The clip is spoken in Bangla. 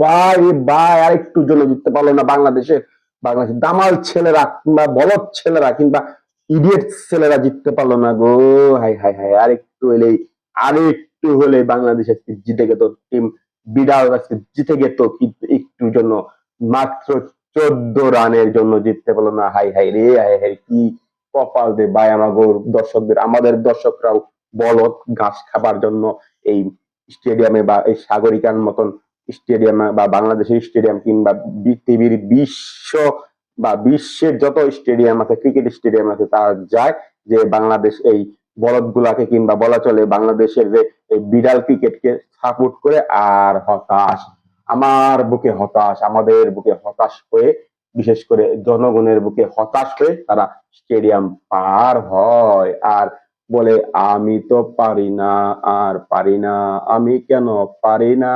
ভাই ভাই আর একটু জন্য জিততে পারলো না বাংলাদেশের দামাল ছেলেরা কিংবা বলদ ছেলেরা কিংবা ইডিয়েট ছেলেরা জিততে পারলো না গো। হাই হাই হাই আর একটু হলে বাংলাদেশ আজকে জিতে যেত। টিম বিড়াল আজকে জিতে যেত, কিন্তু একটু জন্য, মাত্র 14 রানের জন্য জিততে পারলো না। হাই হাই রে, হাই হাই কি কপাল দে ভাই আমাদের দর্শকরাও বলদ ঘাস খাবার জন্য এই স্টেডিয়ামে বা এই সাগরিকার মতন স্টেডিয়ামে বা বাংলাদেশের স্টেডিয়াম কিংবা পৃথিবীর বিশ্বের যত স্টেডিয়াম আছে, ক্রিকেট স্টেডিয়াম আছে, তারা যায় যে বাংলাদেশ এই বলদ গুলাকে কিংবা বলা চলে বাংলাদেশের যে এই বিড়াল ক্রিকেটকে সাপোর্ট করে। আর হতাশ, আমাদের বুকে হতাশ হয়ে, বিশেষ করে জনগণের বুকে হতাশ হয়ে তারা স্টেডিয়াম পার হয় আর বলে আমি তো পারি না, আর পারি না, আমি কেন পারি না,